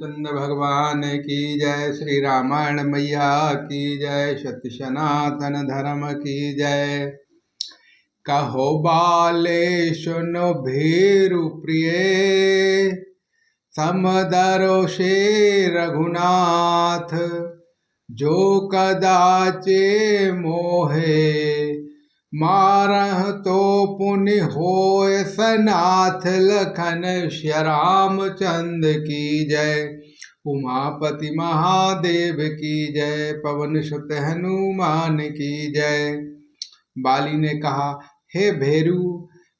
चंद भगवान की जय, श्री रामायण मैया की जय, सत्य सनातन धर्म की जय। कहो बाले सुनो भेरु प्रिय, समदरो से रघुनाथ। जो कदाचे मोहे, मारह तो पुनि होय सनाथ। लखन श्यामचंद्र की जय, उमापति महादेव की जय, पवन सुत हनुमान की जय। बाली ने कहा, हे भेरु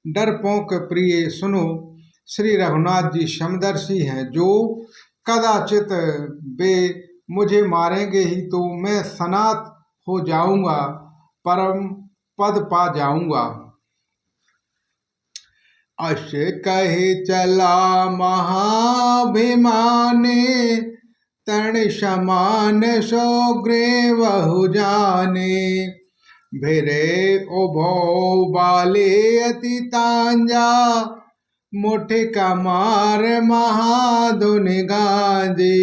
डरपोक प्रिय, सुनो, श्री रघुनाथ जी समदर्शी हैं। जो कदाचित वे मुझे मारेंगे ही तो मैं सनाथ हो जाऊंगा, परम पद पा जाऊंगा। अश कहे चला महाभिमाने, तण समान सौग्रीव जाने। भिरे उभो बाले अति तांजा, मुठि का मार महाधुनि गांजे।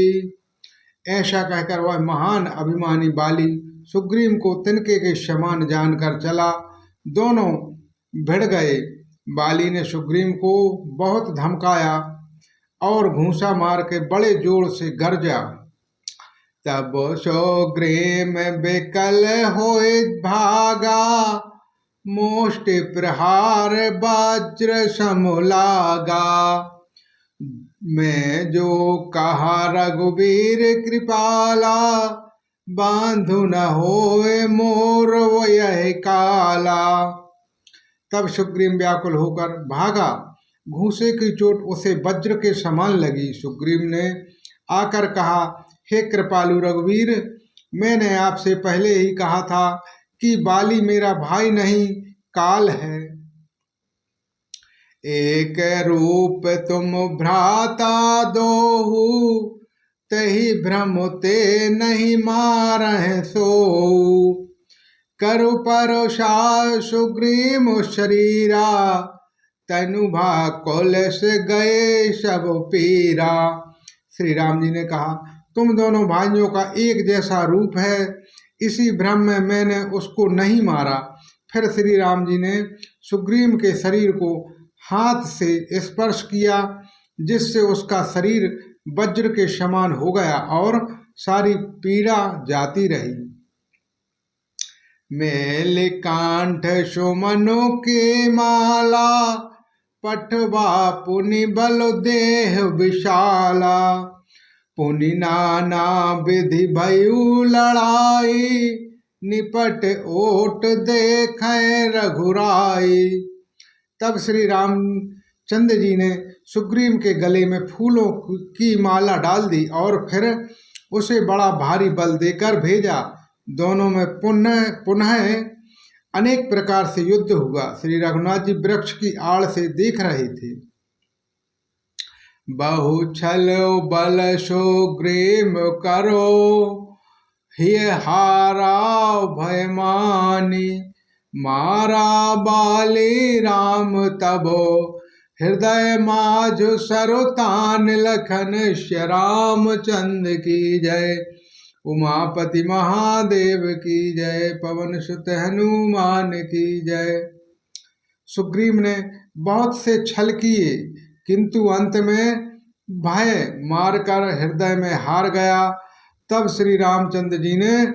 ऐसा कहकर वह महान अभिमानी बाली सुग्रीव को तिनके के समान जानकर चला। दोनों भिड़ गए। बाली ने सुग्रीव को बहुत धमकाया और घूंसा मार के बड़े जोर से गरजा। तब सुग्रीव बेकल होए भागा, मुष्टि प्रहार वज्र समलागा। मैं जो कहा रघुबीर कृपाला, बांधु न होए मोर वह काला। तब सुग्रीव व्याकुल होकर भागा। घूंसे की चोट उसे वज्र के समान लगी। सुग्रीव ने आकर कहा, हे कृपालु रघुवीर, मैंने आपसे पहले ही कहा था कि बाली मेरा भाई नहीं, काल है। एक रूप तुम भ्राता दोहु, तही भ्रम ते नहीं मारह सोऊ। करु परोसा सुग्रीव शरीरा, तनु भाकुल से गए सब पीरा। श्री राम जी ने कहा, तुम दोनों भाइयों का एक जैसा रूप है, इसी भ्रम में मैंने उसको नहीं मारा। फिर श्री राम जी ने सुग्रीव के शरीर को हाथ से स्पर्श किया, जिससे उसका शरीर वज्र के समान हो गया और सारी पीड़ा जाती रही। मेल कांठ सुमनो के माला, पठवा पुनि बल देह विशाला। पुनि नाना विधि भयु लड़ाई, निपट ओट देखें रघुराई। तब श्री रामचंद्र जी ने सुग्रीव के गले में फूलों की माला डाल दी और फिर उसे बड़ा भारी बल देकर भेजा। दोनों में पुनः अनेक प्रकार से युद्ध हुआ। श्री रघुनाथ जी वृक्ष की आड़ से देख रहे थे। बहु छल बल सुग्रीव करो, हिय हारा भयमानी। मारा बाली राम तबो, हृदय माझु सरुतान। लखन श्यामचंद्र की जय, उमापति महादेव की जय, पवन सुत हनुमान की जय। सुग्रीव ने बहुत से छल किए, किंतु अंत में भय मारकर हृदय में हार गया। तब श्री रामचंद्र जी ने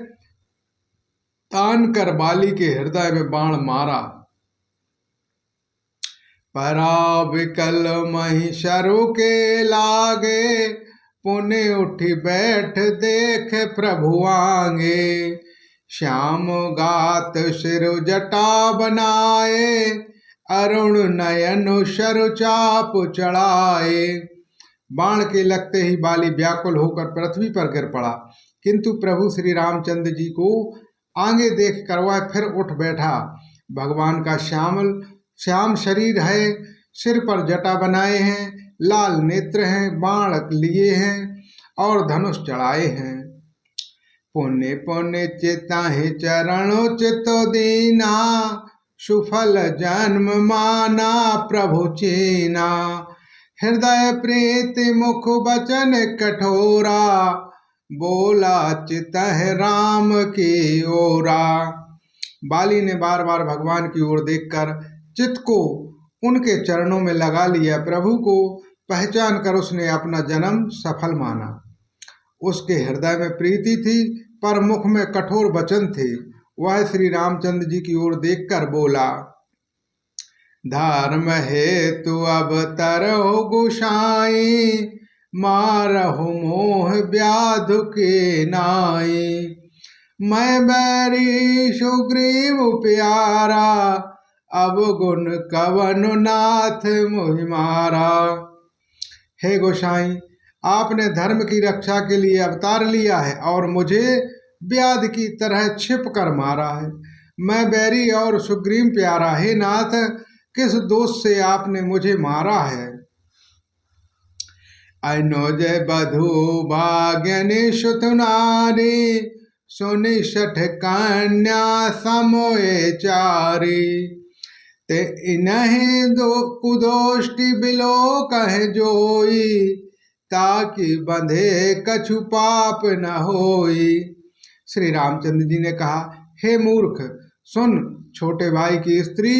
तान कर बाली के हृदय में बाण मारा। पराविकल महिषरु के लागे, पुनि उठी बैठ देख प्रभु आगे। श्याम गात सिर जटा बनाए, अरुण नयन सरु चाप चढ़ाए। बाण के लगते ही बाली व्याकुल होकर पृथ्वी पर गिर पड़ा, किंतु प्रभु श्री रामचंद्र जी को आगे देख कर वह फिर उठ बैठा। भगवान का श्याम शरीर है, सिर पर जटा बनाए हैं, लाल नेत्र हैं, बाण लिए हैं और धनुष चढ़ाए हैं। पुण्य पुण्य चिताहि चरणों चितो दीना, सुफल जन्म माना प्रभु चीना। हृदय प्रीति मुख बचन कठोरा, बोला चितह राम की ओरा। बाली ने बार बार भगवान की ओर देखकर चित्त को उनके चरणों में लगा लिया। प्रभु को पहचान कर उसने अपना जन्म सफल माना। उसके हृदय में प्रीति थी पर मुख में कठोर वचन थे। वह श्री रामचंद्र जी की ओर देखकर बोला, धर्म हेतु अब तरहु गुसाई, मारहु मोह व्याधु के नाई। मैं बैरी सुग्रीव प्यारा, अब गुण कवन नाथ मोहि मारा। हे गोसाई, आपने धर्म की रक्षा के लिए अवतार लिया है और मुझे व्याध की तरह छिप कर मारा है। मैं बैरी और सुग्रीव प्यारा, हे नाथ किस दोष से आपने मुझे मारा है। अनुज बधु भाग्य निषुत नारी, सुनि सठ कन्या समोए चारी। ते इन्हें दो कुदोष्टि बिलो कह जोई, ताकि बंधे कछु पाप न होई। श्री रामचंद्र जी ने कहा, हे मूर्ख सुन, छोटे भाई की स्त्री,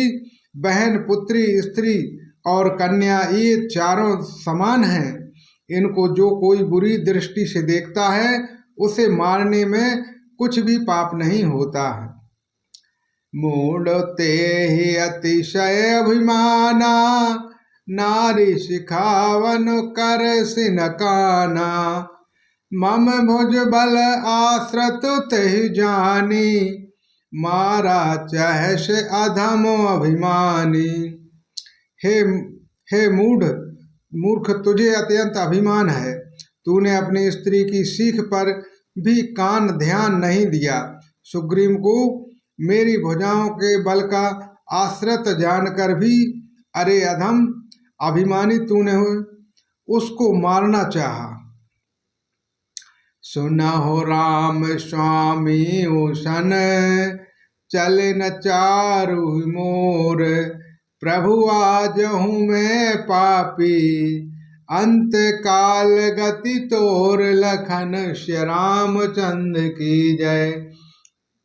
बहन, पुत्री, स्त्री और कन्या ये चारों समान हैं। इनको जो कोई बुरी दृष्टि से देखता है उसे मारने में कुछ भी पाप नहीं होता है। मूढ़ ते ही अतिशय अभिमाना, नारी सिखावन कर सिनकाना। मम भुज बल आश्रत तेहि जानी, मारा चहस अधम अभिमानी। हे मूर्ख, तुझे अत्यंत अभिमान है। तूने अपनी स्त्री की सीख पर भी कान ध्यान नहीं दिया। सुग्रीव को मेरी भुजाओं के बल का आश्रित जानकर भी, अरे अधम अभिमानी तूने उसको मारना चाहा। सुनहो राम स्वामी उसन, चले न चारु मोर। प्रभु आजहूँ मैं पापी, अंत काल गति तोर। लखन श्री रामचंद्र की जय,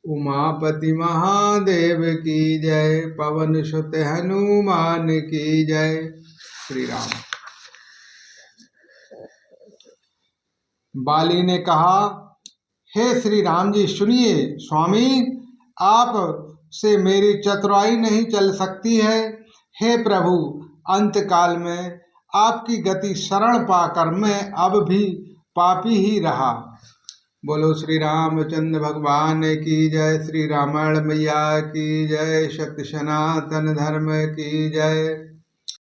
उमापति महादेव की जय, पवन सुत हनुमान की जय। श्री राम। बाली ने कहा, हे श्री राम जी सुनिए। स्वामी, आप से मेरी चतुराई नहीं चल सकती है। हे प्रभु, अंत काल में आपकी गति शरण पाकर मैं अब भी पापी ही रहा। बोलो श्री रामचंद्र भगवान की जय। श्री रामायण मैया की जय। सत्य सनातन धर्म की जय।